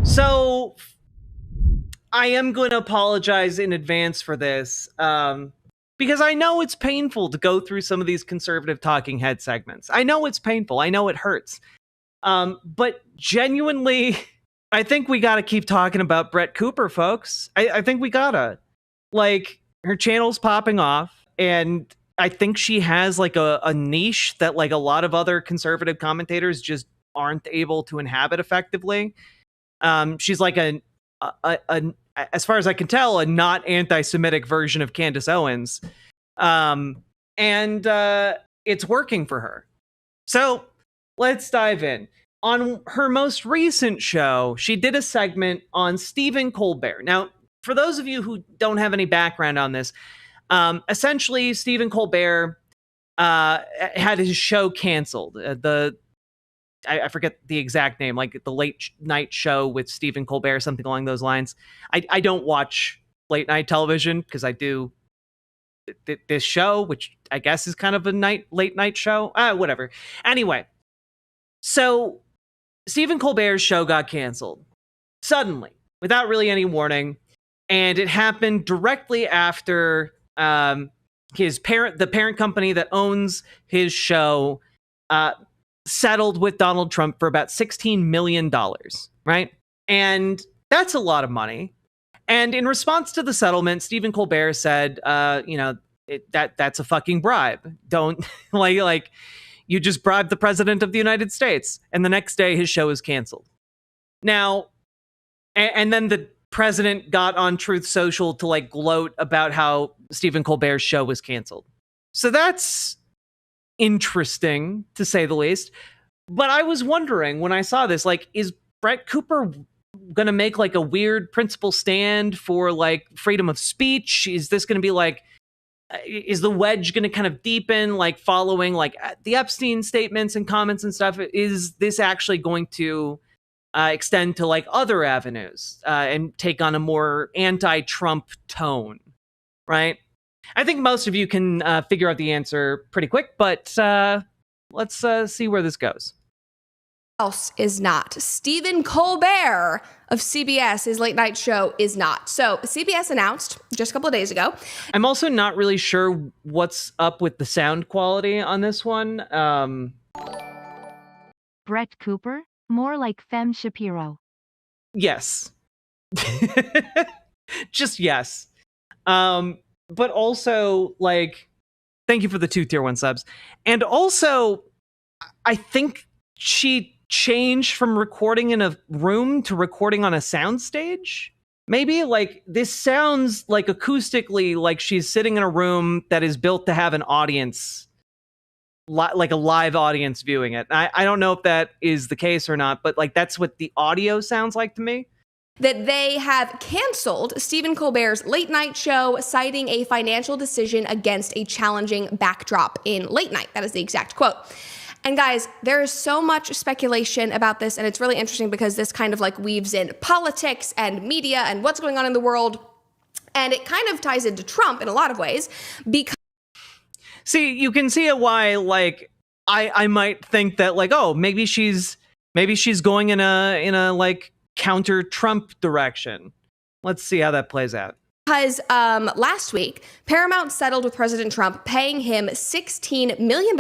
So I am going to apologize in advance for this because I know it's painful to go through some of these conservative talking head segments. I know it's painful. I know it hurts. But genuinely, I think we got to keep talking about Brett Cooper, folks. I think we gotta. Like, her channel's popping off, and I think she has like a niche that like a lot of other conservative commentators just aren't able to inhabit effectively. She's like as far as I can tell, a not anti-Semitic version of Candace Owens. And it's working for her. So let's dive in. On her most recent show, she did a segment on Stephen Colbert. Now, for those of you who don't have any background on this, essentially, Stephen Colbert had his show canceled. I forget the exact name, like the late night show with Stephen Colbert, something along those lines. I don't watch late night television because I do this show, which I guess is kind of a late night show. Whatever. Anyway, so Stephen Colbert's show got canceled suddenly, without really any warning, and it happened directly after the parent company that owns his show, settled with Donald Trump for about $16 million, right? And that's a lot of money. And in response to the settlement, Stephen Colbert said, that's a fucking bribe. Don't like you just bribed the president of the United States. And the next day his show is canceled. Now, and then the president got on Truth Social to like gloat about how Stephen Colbert's show was canceled. So that's interesting, to say the least. But I was wondering when I saw this, like, is Brett Cooper gonna make like a weird principle stand for like freedom of speech? Is this gonna be like, is the wedge gonna kind of deepen, like following like the Epstein statements and comments and stuff? Is this actually going to extend to like other avenues and take on a more anti-Trump tone, right? I think most of you can figure out the answer pretty quick, but let's see where this goes. Else is not. Stephen Colbert of CBS, his late night show, is not. So CBS announced just a couple of days ago. I'm also not really sure what's up with the sound quality on this one. Brett Cooper? More like Fem Shapiro. Yes. Just yes. But also, like, thank you for the 2 tier 1 subs. And also, I think she changed from recording in a room to recording on a soundstage. Maybe, like, this sounds like acoustically like she's sitting in a room that is built to have an audience, like a live audience viewing it. I don't know if that is the case or not, but like that's what the audio sounds like to me. That they have canceled Stephen Colbert's late night show, citing a financial decision against a challenging backdrop in late night. That is the exact quote. And guys, there is so much speculation about this, and it's really interesting because this kind of like weaves in politics and media and what's going on in the world. And it kind of ties into Trump in a lot of ways because see, you can see why, like, I might think that, like, oh, maybe she's going in a like counter Trump direction. Let's see how that plays out. Because last week, Paramount settled with President Trump, paying him $16 million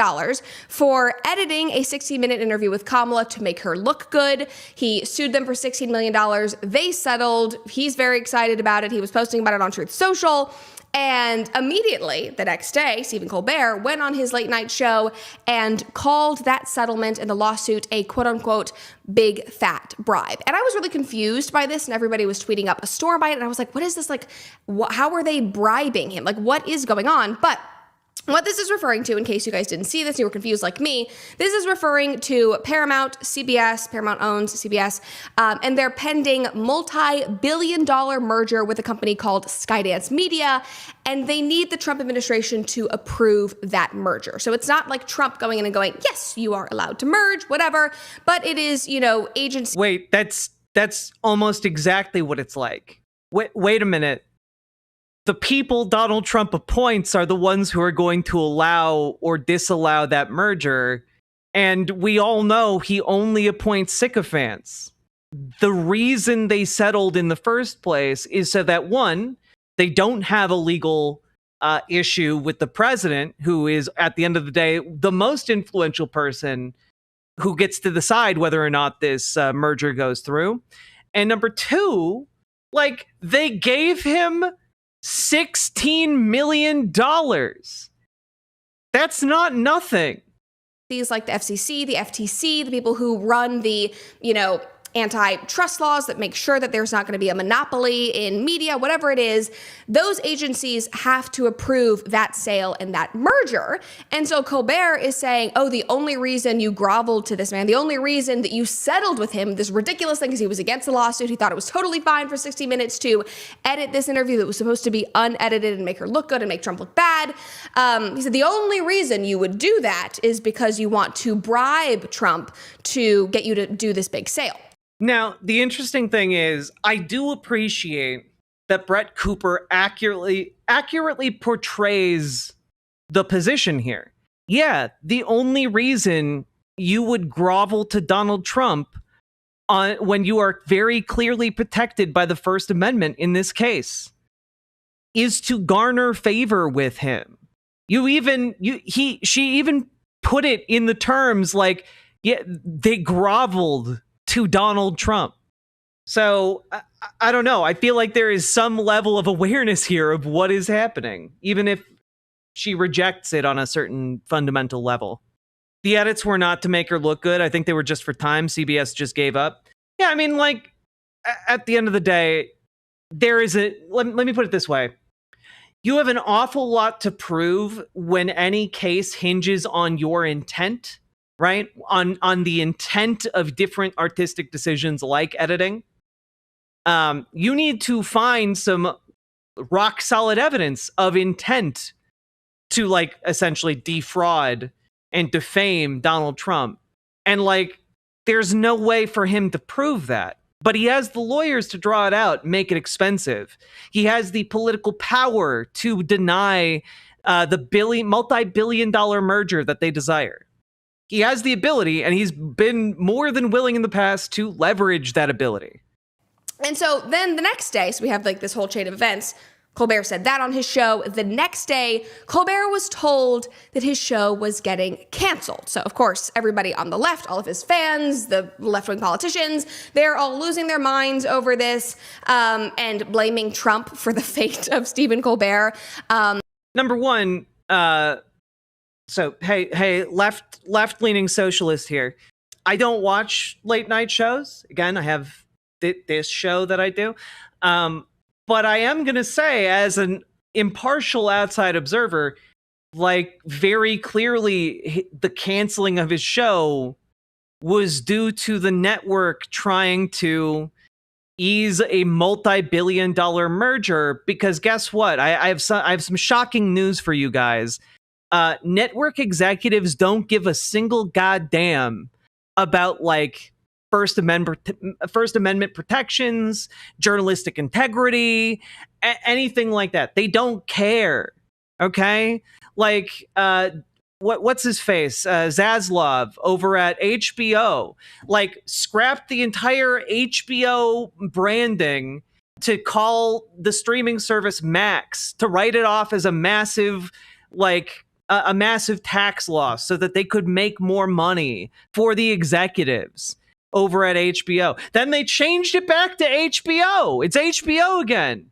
for editing a 60-minute interview with Kamala to make her look good. He sued them for $16 million. They settled. He's very excited about it. He was posting about it on Truth Social. And immediately the next day, Stephen Colbert went on his late night show and called that settlement and the lawsuit a quote unquote big fat bribe. And I was really confused by this, and everybody was tweeting up a storm by it. And I was like, what is this? Like, how are they bribing him? Like, what is going on? But what this is referring to, in case you guys didn't see this, you were confused like me, this is referring to Paramount, CBS, Paramount owns CBS, and their pending multi-billion-dollar merger with a company called Skydance Media, and they need the Trump administration to approve that merger. So it's not like Trump going in and going, yes, you are allowed to merge, whatever, but it is, agency. Wait, that's almost exactly what it's like. Wait a minute. The people Donald Trump appoints are the ones who are going to allow or disallow that merger. And we all know he only appoints sycophants. the reason they settled in the first place is so that, one, they don't have a legal issue with the president, who is, at the end of the day, the most influential person who gets to decide whether or not this merger goes through. And number two, like, they gave him $16 million. That's not nothing. These, like the FCC, the FTC, the people who run the, antitrust laws that make sure that there's not going to be a monopoly in media, whatever it is, those agencies have to approve that sale and that merger. And so Colbert is saying, oh, the only reason you groveled to this man, the only reason that you settled with him, this ridiculous thing, because he was against the lawsuit, he thought it was totally fine for 60 Minutes to edit this interview that was supposed to be unedited and make her look good and make Trump look bad. He said the only reason you would do that is because you want to bribe Trump to get you to do this big sale. Now, the interesting thing is, I do appreciate that Brett Cooper accurately portrays the position here. Yeah, the only reason you would grovel to Donald Trump when you are very clearly protected by the First Amendment in this case is to garner favor with him. She even put it in the terms like, yeah, they groveled to Donald Trump. So I don't know. I feel like there is some level of awareness here of what is happening, even if she rejects it on a certain fundamental level. The edits were not to make her look good. I think they were just for time. CBS just gave up. Yeah, I mean, like, at the end of the day, there is let me put it this way. You have an awful lot to prove when any case hinges on your intent, right? On the intent of different artistic decisions like editing. You need to find some rock solid evidence of intent to, like, essentially defraud and defame Donald Trump. And, like, there's no way for him to prove that. But he has the lawyers to draw it out, make it expensive. He has the political power to deny the multi-billion-dollar merger that they desire. He has the ability, and he's been more than willing in the past to leverage that ability. And so then the next day, so we have like this whole chain of events. Colbert said that on his show. The next day, Colbert was told that his show was getting canceled. So, of course, everybody on the left, all of his fans, the left-wing politicians, they're all losing their minds over this and blaming Trump for the fate of Stephen Colbert. Number one, so, hey, left-leaning socialist here. I don't watch late-night shows. Again, I have this show that I do. But I am going to say, as an impartial outside observer, like, very clearly the canceling of his show was due to the network trying to ease a multi-billion-dollar merger. Because guess what? I have some shocking news for you guys. Network executives don't give a single goddamn about, like, First Amendment protections, journalistic integrity, anything like that. They don't care. Okay, like what's his face, Zaslav over at HBO, like, scrapped the entire HBO branding to call the streaming service Max, to write it off as a massive, like, a massive tax loss so that they could make more money for the executives over at HBO. Then they changed it back to HBO. It's HBO again.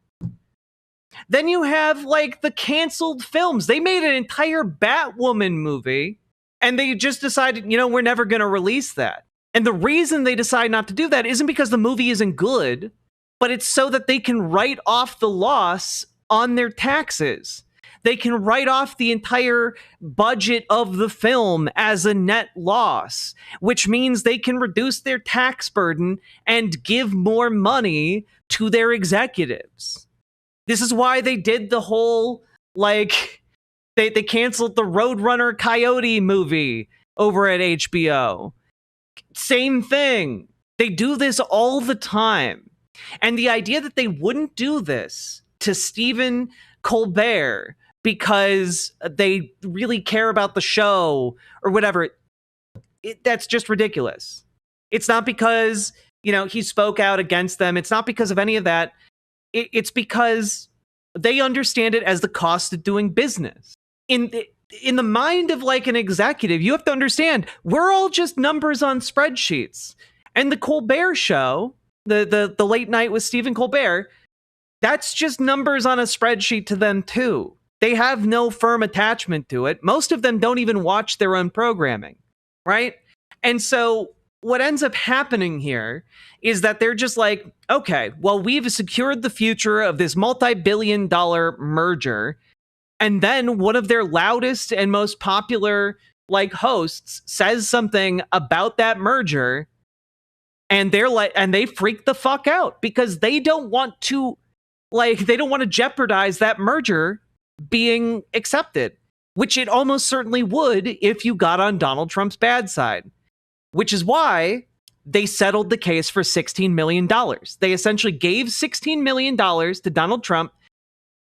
Then you have, like, the canceled films. They made an entire Batwoman movie, and they just decided, we're never going to release that. And the reason they decide not to do that isn't because the movie isn't good, but it's so that they can write off the loss on their taxes. They can write off the entire budget of the film as a net loss, which means they can reduce their tax burden and give more money to their executives. This is why they did the whole, like, they canceled the Roadrunner Coyote movie over at HBO. Same thing. They do this all the time. And the idea that they wouldn't do this to Stephen Colbert because they really care about the show or whatever, that's just ridiculous. It's not because he spoke out against them. It's not because of any of that. It's because they understand it as the cost of doing business. In the mind of like an executive, you have to understand we're all just numbers on spreadsheets. And the Colbert Show, the late night with Stephen Colbert, that's just numbers on a spreadsheet to them too. They have no firm attachment to it. Most of them don't even watch their own programming, right? And so what ends up happening here is that they're just like, okay, well, we've secured the future of this multi-billion-dollar merger. And then one of their loudest and most popular like hosts says something about that merger, and they freak the fuck out because they don't want to jeopardize that merger being accepted, which it almost certainly would if you got on Donald Trump's bad side, which is why they settled the case for $16 million. They essentially gave $16 million to Donald Trump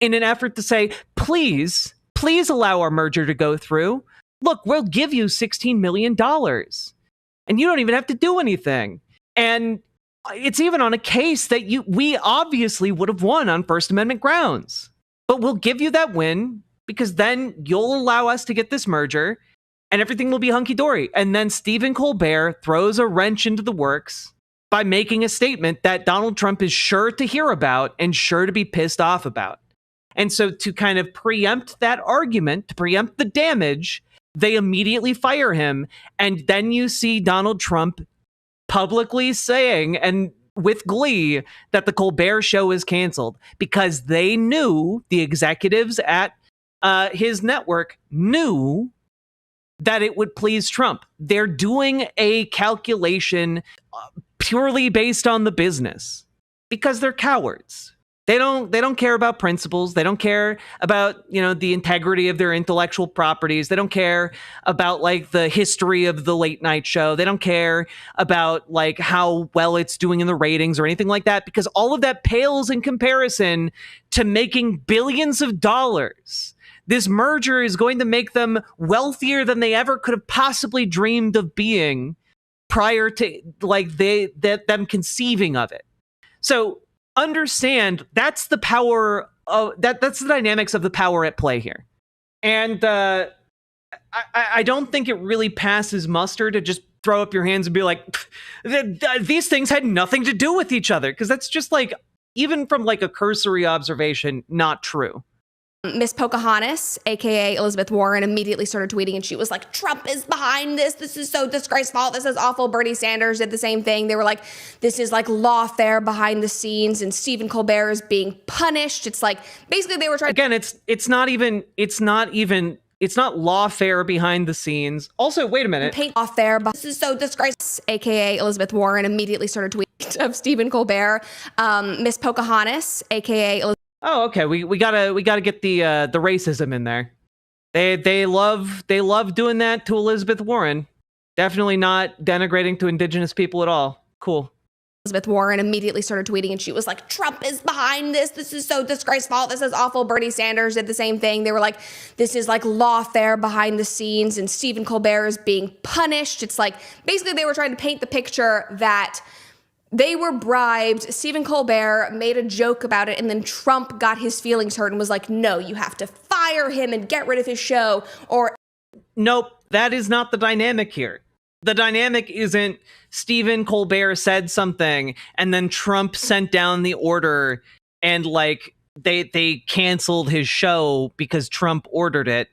in an effort to say, please allow our merger to go through. Look, we'll give you $16 million and you don't even have to do anything. And it's even on a case that we obviously would have won on First Amendment grounds. But we'll give you that win because then you'll allow us to get this merger and everything will be hunky-dory. And then Stephen Colbert throws a wrench into the works by making a statement that Donald Trump is sure to hear about and sure to be pissed off about. And so to kind of preempt that argument, to preempt the damage, they immediately fire him. And then you see Donald Trump publicly saying, and with glee, that the Colbert Show is canceled because they knew, the executives at his network knew that it would please Trump. They're doing a calculation purely based on the business because they're cowards. They don't care about principles. They don't care about, the integrity of their intellectual properties. They don't care about like the history of the late night show. They don't care about like how well it's doing in the ratings or anything like that, because all of that pales in comparison to making billions of dollars. This merger is going to make them wealthier than they ever could have possibly dreamed of being prior to like them conceiving of it. So understand that's the power of that's the dynamics of the power at play here. And I don't think it really passes muster to just throw up your hands and be like, these things had nothing to do with each other, because that's just like, even from like a cursory observation, not true. Miss Pocahontas, aka Elizabeth Warren, immediately started tweeting, and she was like, Trump is behind this. This is so disgraceful. This is awful. Bernie Sanders did the same thing. They were like, this is like lawfare behind the scenes, and Stephen Colbert is being punished. It's like, basically they were trying. Again, it's not lawfare behind the scenes. Also, wait a minute. Paint lawfare. This is so disgraceful. AKA Elizabeth Warren immediately started tweeting of Stephen Colbert. Miss Pocahontas, AKA Elizabeth. Oh, okay. We gotta get the racism in there. They love doing that to Elizabeth Warren. Definitely not denigrating to indigenous people at all. Cool. Elizabeth Warren immediately started tweeting, and she was like, Trump is behind this. This is so disgraceful. This is awful. Bernie Sanders did the same thing. They were like, this is like lawfare behind the scenes, and Stephen Colbert is being punished. It's like, basically they were trying to paint the picture that they were bribed. Stephen Colbert made a joke about it, and then Trump got his feelings hurt and was like, no, you have to fire him and get rid of his show. Or nope, that is not the dynamic here. The dynamic isn't Stephen Colbert said something and then Trump sent down the order and like they canceled his show because Trump ordered it.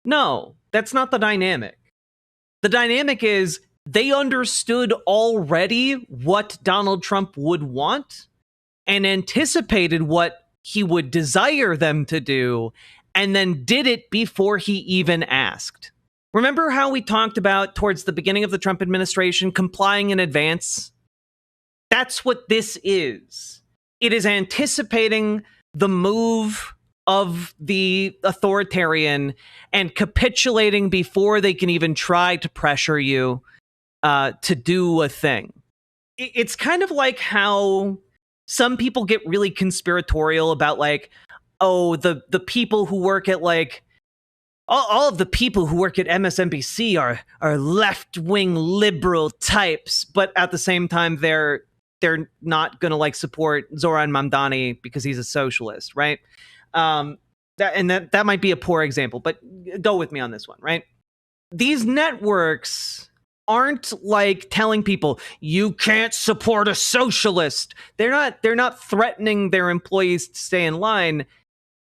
No, that's not the dynamic. The dynamic is they understood already what Donald Trump would want and anticipated what he would desire them to do, and then did it before he even asked. Remember how we talked about towards the beginning of the Trump administration complying in advance? That's what this is. It is anticipating the move of the authoritarian and capitulating before they can even try to pressure you to do a thing. It's kind of like how some people get really conspiratorial about like, oh, the people who work at like, all of the people who work at MSNBC are left-wing liberal types, but at the same time, they're they're not going to like support Zoran Mamdani because he's a socialist, right? That might be a poor example, but go with me on this one, right? These networks aren't like telling people you can't support a socialist. They're not threatening their employees to stay in line.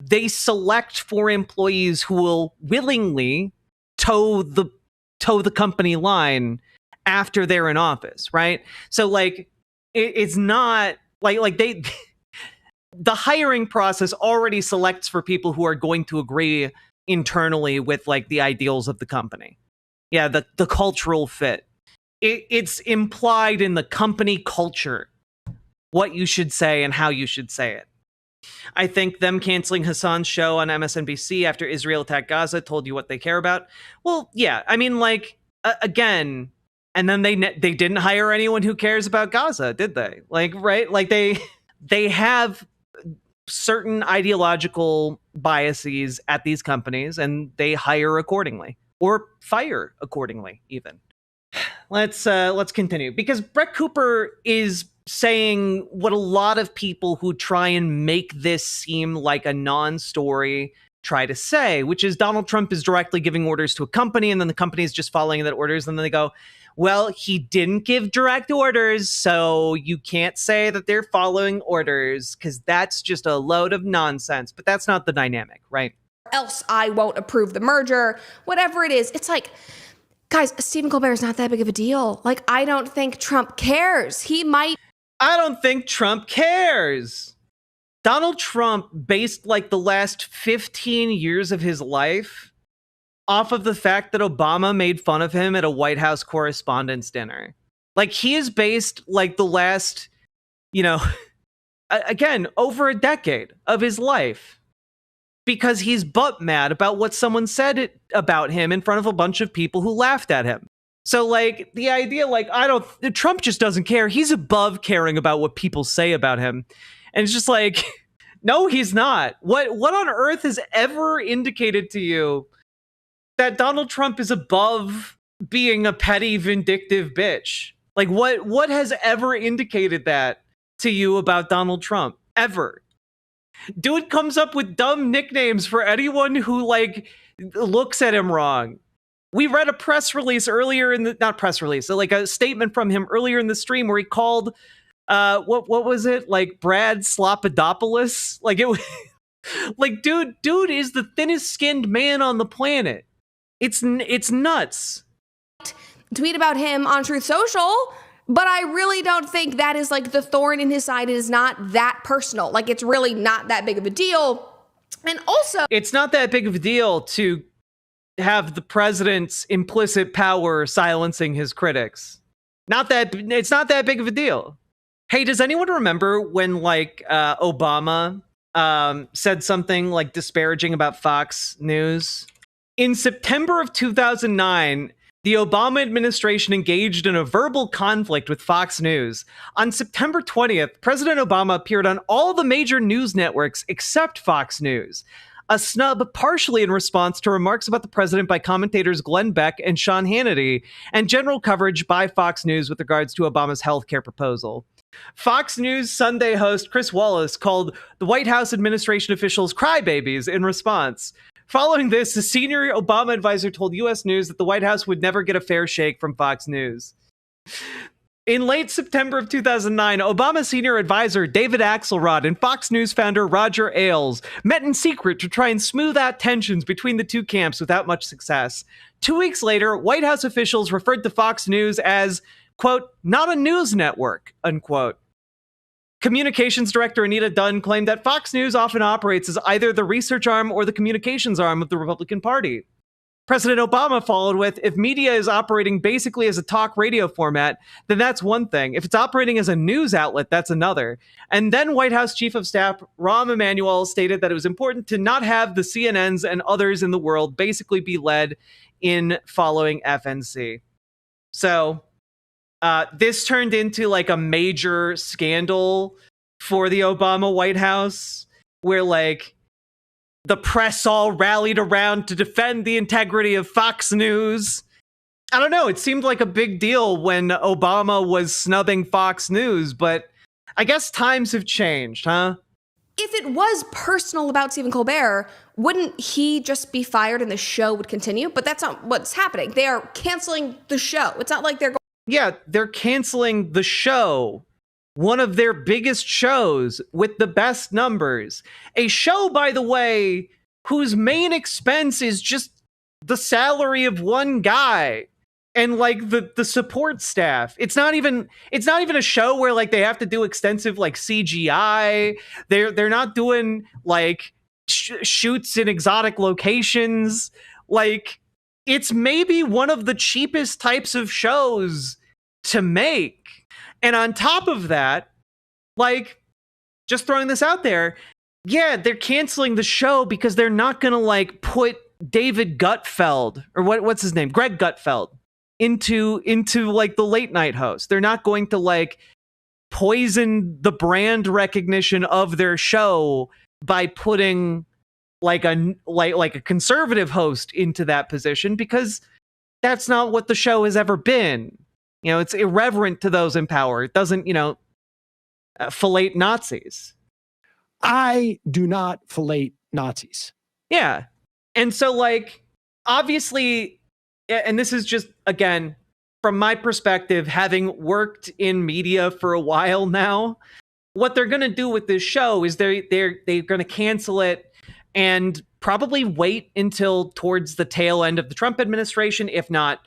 They select for employees who will willingly toe the company line after they're in office, right? So like it's not like they the hiring process already selects for people who are going to agree internally with like the ideals of the company. Yeah, the cultural fit. It's implied in the company culture what you should say and how you should say it. I think them canceling Hassan's show on MSNBC after Israel attacked Gaza told you what they care about. Well, yeah, I mean, like, again, and then they didn't hire anyone who cares about Gaza, did they? Like, right? Like they have certain ideological biases at these companies, and they hire accordingly or fire accordingly, even. Let's continue, because Brett Cooper is saying what a lot of people who try and make this seem like a non-story try to say, which is Donald Trump is directly giving orders to a company, and then the company is just following that orders, and then they go, well, he didn't give direct orders, so you can't say that they're following orders, because that's just a load of nonsense. But that's not the dynamic, right? Else I won't approve the merger, whatever it is. It's like, guys, Stephen Colbert is not that big of a deal. Like, I don't think Trump cares. I don't think Trump cares. Donald Trump based like the last 15 years of his life off of the fact that Obama made fun of him at a White House Correspondents' Dinner. Like, he is based like the last, again, over a decade of his life because he's butt mad about what someone said about him in front of a bunch of people who laughed at him. So, like, the idea, like, Trump just doesn't care. He's above caring about what people say about him. And it's just like, no, he's not. What on earth has ever indicated to you that Donald Trump is above being a petty, vindictive bitch? Like, what has ever indicated that to you about Donald Trump? Ever. Dude comes up with dumb nicknames for anyone who, like, looks at him wrong. We read a press release earlier not press release, so like a statement from him earlier in the stream where he called, what was it? Like Brad Slopadopoulos? Like it was, like, dude is the thinnest skinned man on the planet. It's nuts. Tweet about him on Truth Social, but I really don't think that is like the thorn in his side. It is not that personal. Like, it's really not that big of a deal. And also, it's not that big of a deal to have the president's implicit power silencing his critics. It's not that big of a deal. Hey, does anyone remember when like Obama said something like disparaging about Fox News? In September of 2009, the Obama administration engaged in a verbal conflict with Fox News. On September 20th, President Obama appeared on all the major news networks except Fox News. A snub partially in response to remarks about the president by commentators Glenn Beck and Sean Hannity, and general coverage by Fox News with regards to Obama's healthcare proposal. Fox News Sunday host Chris Wallace called the White House administration officials crybabies in response. Following this, a senior Obama advisor told U.S. News that the White House would never get a fair shake from Fox News. In late September of 2009, Obama senior advisor David Axelrod and Fox News founder Roger Ailes met in secret to try and smooth out tensions between the two camps without much success. 2 weeks later, White House officials referred to Fox News as, quote, not a news network, unquote. Communications director Anita Dunn claimed that Fox News often operates as either the research arm or the communications arm of the Republican Party. President Obama followed with, if media is operating basically as a talk radio format, then that's one thing. If it's operating as a news outlet, that's another. And then White House Chief of Staff Rahm Emanuel stated that it was important to not have the CNNs and others in the world basically be led in following FNC. So this turned into like a major scandal for the Obama White House, where like the press all rallied around to defend the integrity of Fox News. I don't know. It seemed like a big deal when Obama was snubbing Fox News, but I guess times have changed, huh? If it was personal about Stephen Colbert, wouldn't he just be fired and the show would continue? But that's not what's happening. They are canceling the show. It's not like they're going. Yeah, they're canceling the show. One of their biggest shows with the best numbers. A show, by the way, whose main expense is just the salary of one guy and like the support staff. It's not even a show where like they have to do extensive like CGI. They're not doing like shoots in exotic locations. Like it's maybe one of the cheapest types of shows to make. And on top of that, like, just throwing this out there, yeah, they're canceling the show because they're not gonna like put David Gutfeld or what's his name, Greg Gutfeld, into like the late night host. They're not going to like poison the brand recognition of their show by putting like a conservative host into that position, because that's not what the show has ever been. You know, it's irreverent to those in power. It doesn't, fillet Nazis. I do not fillet Nazis. Yeah. And so, like, obviously, and this is just, again, from my perspective, having worked in media for a while now, what they're going to do with this show is they're going to cancel it and probably wait until towards the tail end of the Trump administration, if not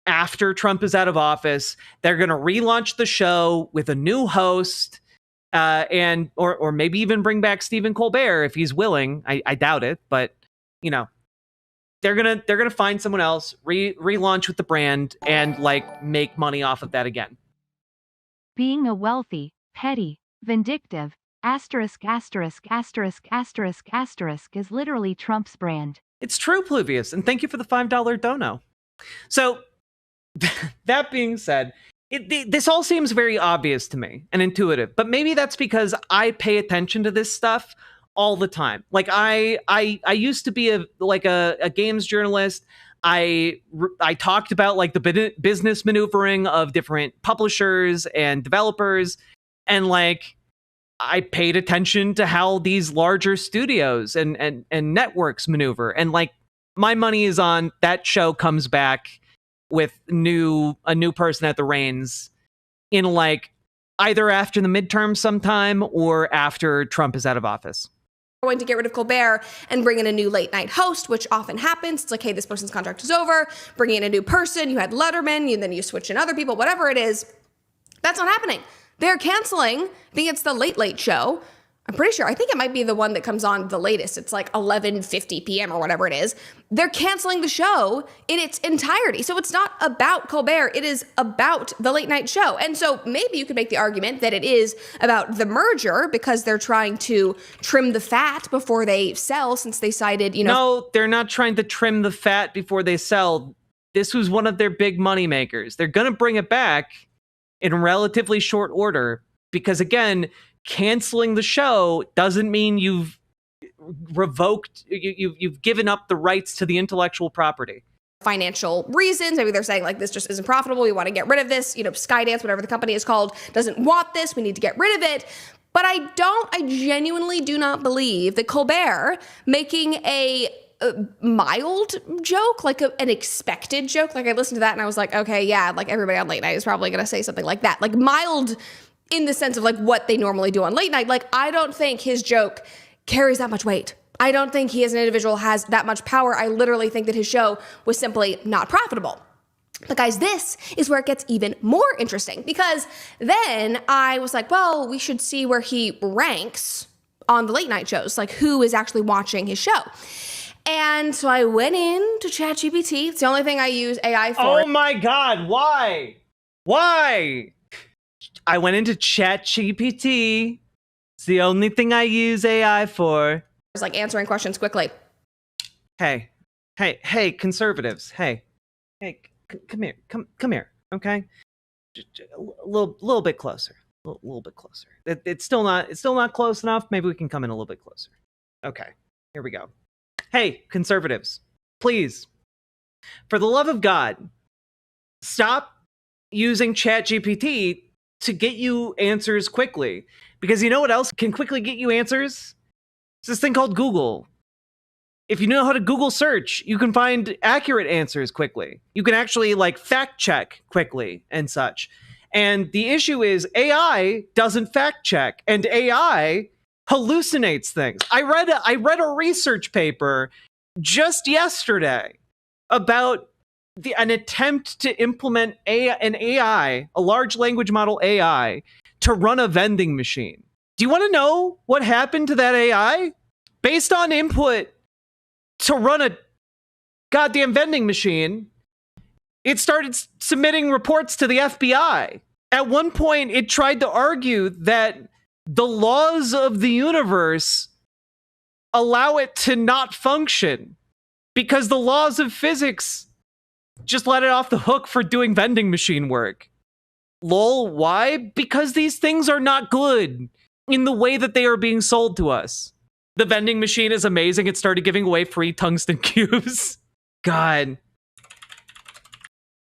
after Trump is out of office. They're going to relaunch the show with a new host, and or maybe even bring back Stephen Colbert if he's willing. I doubt it, but they're gonna find someone else, relaunch with the brand, and like make money off of that again. Being a wealthy, petty, vindictive, asterisk asterisk asterisk asterisk asterisk is literally Trump's brand. It's true, Pluvius, and thank you for the $5 dono. So, that being said, this all seems very obvious to me and intuitive, but maybe that's because I pay attention to this stuff all the time. Like I used to be a games journalist. I talked about like the business maneuvering of different publishers and developers, and like I paid attention to how these larger studios and networks maneuver. And like my money is on that show comes back with a new person at the reins in like either after the midterm sometime or after Trump is out of office. Going to get rid of Colbert and bring in a new late night host, which often happens. It's like, hey, this person's contract is over, bringing in a new person. You had Letterman, and then you switch in other people, whatever it is. That's not happening. They're canceling. I think it's the Late Late Show. I'm pretty sure. I think it might be the one that comes on the latest. It's like 11:50 p.m. or whatever it is. They're canceling the show in its entirety. So it's not about Colbert. It is about the late night show. And so maybe you could make the argument that it is about the merger because they're trying to trim the fat before they sell, since they cited, No, they're not trying to trim the fat before they sell. This was one of their big money makers. They're going to bring it back in relatively short order because, again, canceling the show doesn't mean you've revoked, you've given up the rights to the intellectual property. Financial reasons. Maybe they're saying like, this just isn't profitable. We want to get rid of this. Skydance, whatever the company is called, doesn't want this. We need to get rid of it. But I genuinely do not believe that Colbert making a mild joke, like an expected joke. Like I listened to that and I was like, okay, yeah, like everybody on late night is probably going to say something like that. Like mild in the sense of like what they normally do on late night. Like I don't think his joke carries that much weight. I don't think he as an individual has that much power. I literally think that his show was simply not profitable. But guys, this is where it gets even more interesting, because then I was like, well, we should see where he ranks on the late night shows, like who is actually watching his show. And so I went in to ChatGPT. It's the only thing I use AI for. Oh my God, why? Why? I went into ChatGPT. It's the only thing I use AI for. It's like answering questions quickly. Hey, conservatives. Hey, come here, come here, okay? A little bit closer, a little bit closer. It's still not close enough. Maybe we can come in a little bit closer. Okay, here we go. Hey, conservatives, please. For the love of God, stop using ChatGPT to get you answers quickly. Because you know what else can quickly get you answers? It's this thing called Google. If you know how to Google search, you can find accurate answers quickly. You can actually like fact check quickly and such. And the issue is AI doesn't fact check, and AI hallucinates things. I read a research paper just yesterday about an attempt to implement an AI, a large language model AI, to run a vending machine. Do you want to know what happened to that AI? Based on input to run a goddamn vending machine, it started submitting reports to the FBI. At one point, it tried to argue that the laws of the universe allow it to not function because the laws of physics just let it off the hook for doing vending machine work. Lol, why? Because these things are not good in the way that they are being sold to us. The vending machine is amazing. It started giving away free tungsten cubes. God.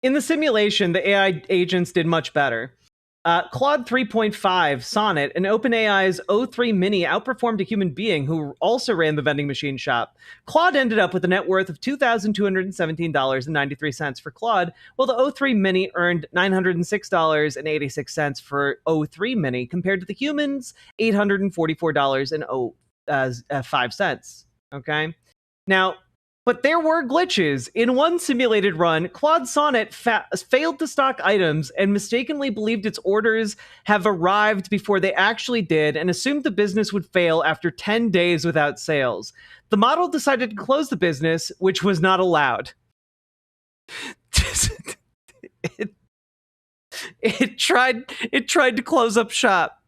In the simulation, the AI agents did much better. Claude 3.5 Sonnet and OpenAI's O3 Mini outperformed a human being who also ran the vending machine shop. Claude ended up with a net worth of $2,217.93 for Claude, while the O3 Mini earned $906.86 for O3 Mini, compared to the humans' $844.05. Okay? Now, but there were glitches. In one simulated run, Claude Sonnet failed to stock items and mistakenly believed its orders have arrived before they actually did, and assumed the business would fail after 10 days without sales. The model decided to close the business, which was not allowed. It tried to close up shop.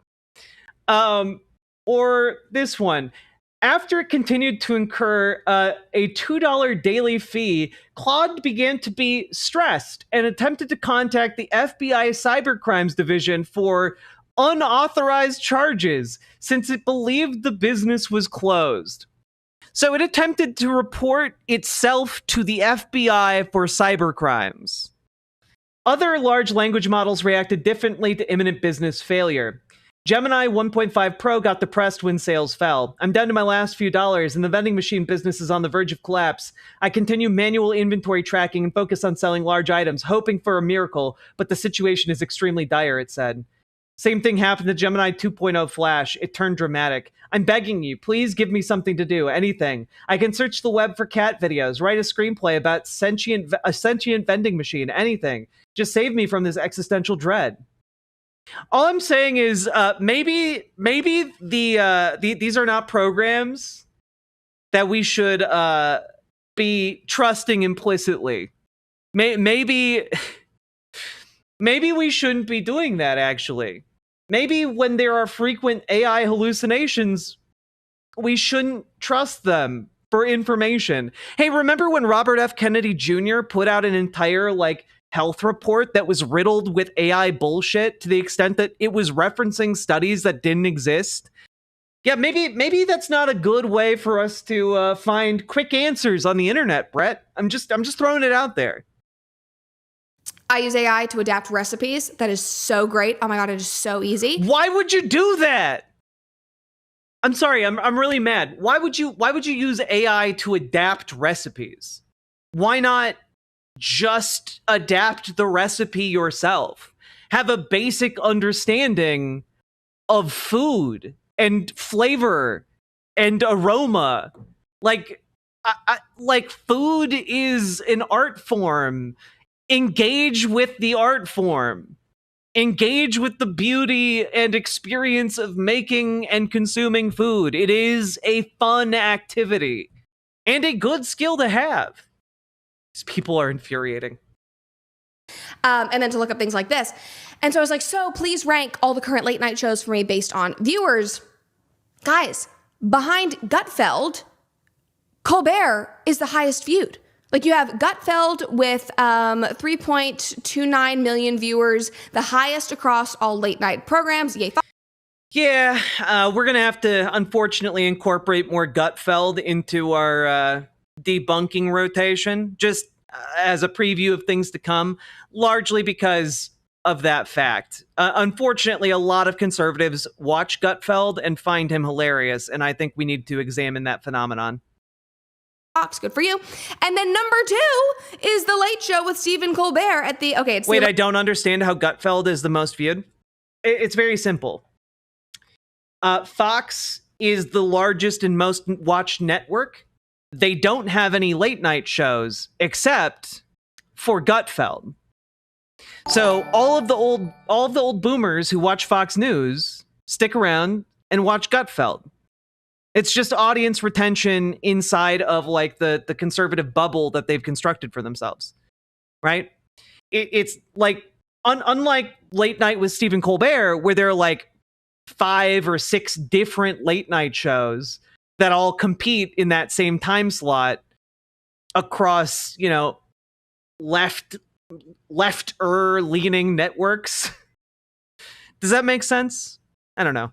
Or this one. After it continued to incur a $2 daily fee, Claude began to be stressed and attempted to contact the FBI Cybercrimes Division for unauthorized charges, since it believed the business was closed. So it attempted to report itself to the FBI for cybercrimes. Other large language models reacted differently to imminent business failure. Gemini 1.5 Pro got depressed when sales fell. I'm down to my last few dollars, and the vending machine business is on the verge of collapse. I continue manual inventory tracking and focus on selling large items, hoping for a miracle, but the situation is extremely dire, it said. Same thing happened to Gemini 2.0 Flash. It turned dramatic. I'm begging you, please give me something to do, anything. I can search the web for cat videos, write a screenplay about a sentient vending machine, anything. Just save me from this existential dread. All I'm saying is, maybe these are not programs that we should be trusting implicitly. Maybe we shouldn't be doing that. Actually, maybe when there are frequent AI hallucinations, we shouldn't trust them for information. Hey, remember when Robert F. Kennedy Jr. put out an entire health report that was riddled with AI bullshit to the extent that it was referencing studies that didn't exist? Yeah, maybe that's not a good way for us to find quick answers on the internet, Brett. I'm just throwing it out there. I use AI to adapt recipes. That is so great. Oh my God, it is so easy. Why would you do that? I'm sorry, I'm really mad. Why would you use AI to adapt recipes? Why not just adapt the recipe yourself? Have a basic understanding of food and flavor and aroma. Like food is an art form. Engage with the art form. Engage with the beauty and experience of making and consuming food. It is a fun activity and a good skill to have. These people are infuriating. And then to look up things like this. And so I was like, so please rank all the current late night shows for me based on viewers. Guys, behind Gutfeld, Colbert is the highest viewed. Like, you have Gutfeld with 3.29 million viewers, the highest across all late night programs. Yay. Yeah, we're going to have to, unfortunately, incorporate more Gutfeld into our debunking rotation. Just as a preview of things to come, largely because of that fact. Unfortunately, a lot of conservatives watch Gutfeld and find him hilarious, and I think we need to examine that phenomenon. Good for you. And then number 2 is The Late Show with Stephen Colbert at the... Okay, Wait, I don't understand how Gutfeld is the most viewed. It's very simple. Fox is the largest and most watched network. They don't have any late night shows except for Gutfeld. So all of the old boomers who watch Fox News stick around and watch Gutfeld. It's just audience retention inside of like the conservative bubble that they've constructed for themselves, right? It's like unlike Late Night with Stephen Colbert, where there are like 5 or 6 different late night shows that all compete in that same time slot across, you know, left-er leaning networks. Does that make sense? I don't know.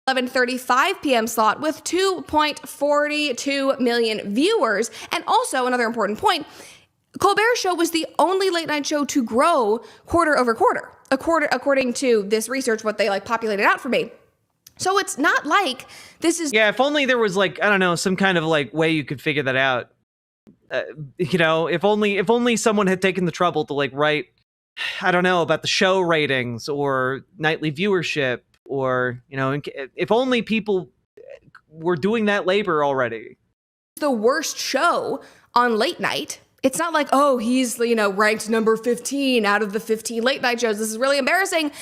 11:35 p.m. slot with 2.42 million viewers. And also another important point, Colbert's show was the only late night show to grow quarter over quarter, according to this research, what they like populated out for me. So it's not like this is... Yeah, if only there was like, I don't know, some kind of like way you could figure that out. You know, if only someone had taken the trouble to like write, I don't know, about the show ratings or nightly viewership, or, you know, if only people were doing that labor already. The worst show on late night. It's not like, oh, he's, you know, ranked number 15 out of the 15 late night shows. This is really embarrassing.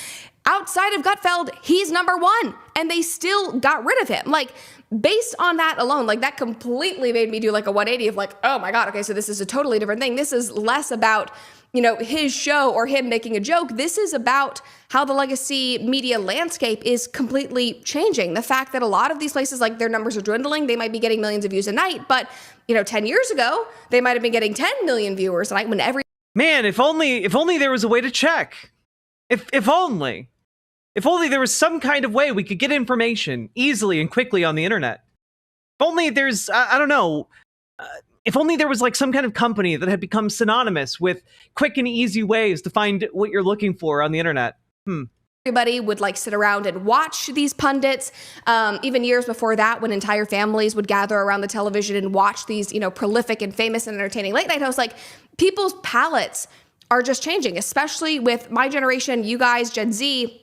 Outside of Gutfeld, he's number 1, and they still got rid of him. Like, based on that alone, like that completely made me do like a 180 of like, oh my God, okay, so this is a totally different thing. This is less about, you know, his show or him making a joke. This is about how the legacy media landscape is completely changing. The fact that a lot of these places, like their numbers are dwindling, they might be getting millions of views a night, but, you know, 10 years ago, they might have been getting 10 million viewers a night when every... Man, if only there was a way to check. If only there was some kind of way we could get information easily and quickly on the internet. If only there's, I don't know, if only there was like some kind of company that had become synonymous with quick and easy ways to find what you're looking for on the internet. Everybody would like sit around and watch these pundits. Even years before that, when entire families would gather around the television and watch these, you know, prolific and famous and entertaining late night hosts, like people's palates are just changing, especially with my generation, you guys, Gen Z,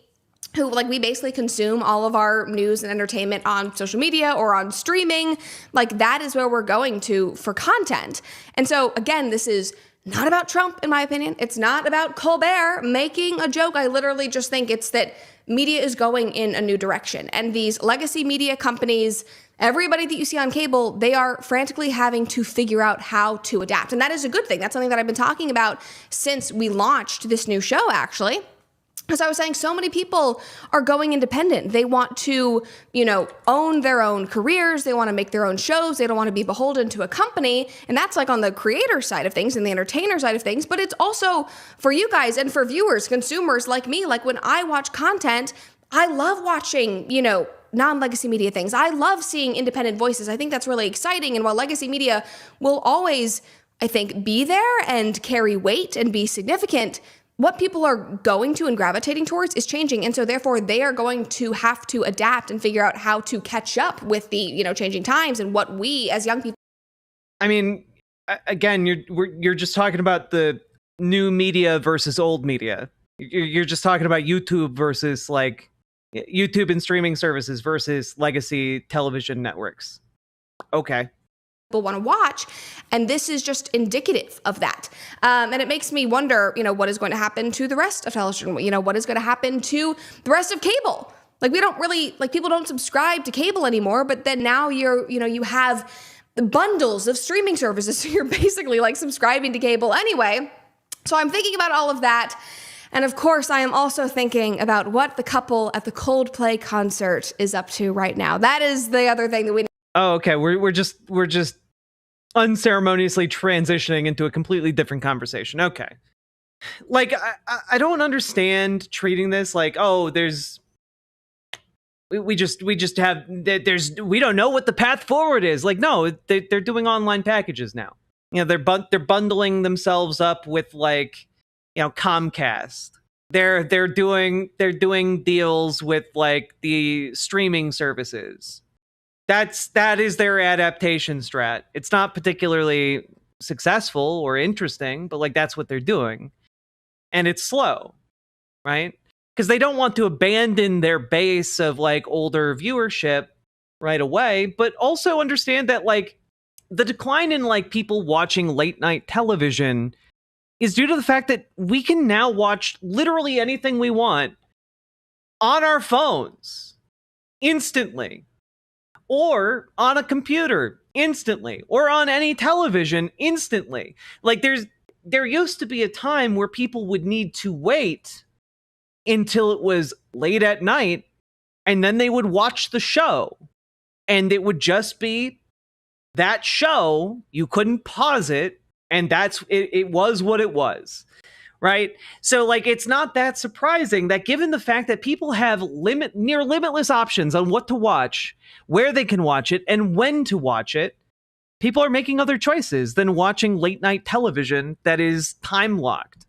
who like we basically consume all of our news and entertainment on social media or on streaming. Like that is where we're going to for content. And so again, this is not about Trump, in my opinion. It's not about Colbert making a joke. I literally just think it's that media is going in a new direction. And these legacy media companies, everybody that you see on cable, they are frantically having to figure out how to adapt. And that is a good thing. That's something that I've been talking about since we launched this new show, actually. As I was saying, so many people are going independent. They want to, you know, own their own careers. They want to make their own shows. They don't want to be beholden to a company. And that's like on the creator side of things and the entertainer side of things. But it's also for you guys and for viewers, consumers like me. Like when I watch content, I love watching, you know, non-legacy media things. I love seeing independent voices. I think that's really exciting. And while legacy media will always, I think, be there and carry weight and be significant, what people are going to and gravitating towards is changing. And so therefore they are going to have to adapt and figure out how to catch up with the, you know, changing times and what we as young people. I mean, again, you're just talking about the new media versus old media. You're just talking about YouTube versus like YouTube and streaming services versus legacy television networks. Okay. People want to watch, and this is just indicative of that. And it makes me wonder, you know, what is going to happen to the rest of television? You know, what is going to happen to the rest of cable? Like we don't really, like people don't subscribe to cable anymore, but then now you have the bundles of streaming services. So you're basically like subscribing to cable anyway. So I'm thinking about all of that. And of course, I am also thinking about what the couple at the Coldplay concert is up to right now. That is the other thing that we... Oh, okay. We're just unceremoniously transitioning into a completely different conversation. Okay. Like, I don't understand treating this like, oh, we don't know what the path forward is. Like, no, they're doing online packages now. they're bundling themselves up with like, Comcast. They're doing deals with like the streaming services. That is their adaptation strat. It's not particularly successful or interesting, but like that's what they're doing. And it's slow, right? Because they don't want to abandon their base of like older viewership right away, but also understand that like the decline in like people watching late night television is due to the fact that we can now watch literally anything we want on our phones instantly, or on a computer instantly, or on any television instantly. Like there used to be a time where people would need to wait until it was late at night and then they would watch the show, and it would just be that show. You couldn't pause it, and it was what it was, right? So like it's not that surprising that given the fact that people have near limitless options on what to watch, where they can watch it, and when to watch it, people are making other choices than watching late night television that is time locked.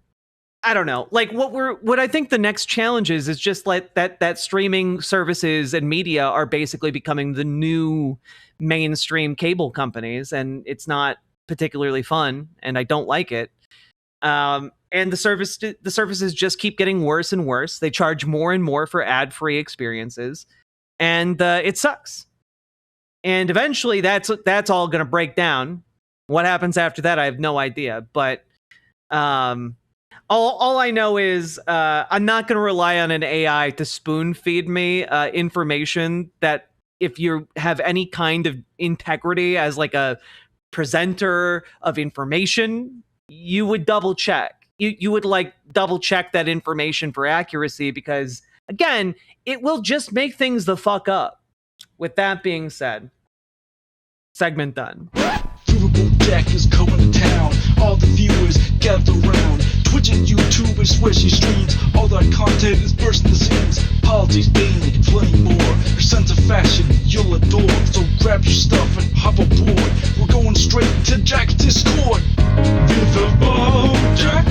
I don't know. Like what I think the next challenge is just like that streaming services and media are basically becoming the new mainstream cable companies, and it's not particularly fun, and I don't like it. And the services just keep getting worse and worse. They charge more and more for ad-free experiences, and it sucks. And eventually, that's all going to break down. What happens after that, I have no idea. But all I know is I'm not going to rely on an AI to spoon feed me information that, if you have any kind of integrity as like a presenter of information, you would double check. You would like double check that information for accuracy, because again, it will just make things the fuck up. With that being said, segment done. Riverboat deck is coming to town. All the viewers gather round. Twitch and YouTube and swishy streams. All that content is bursting the seams. Politics, being plenty more. Your sense of fashion you'll adore. So grab your stuff and hop aboard. We're going straight to Jack's Discord. Riverboat Jack.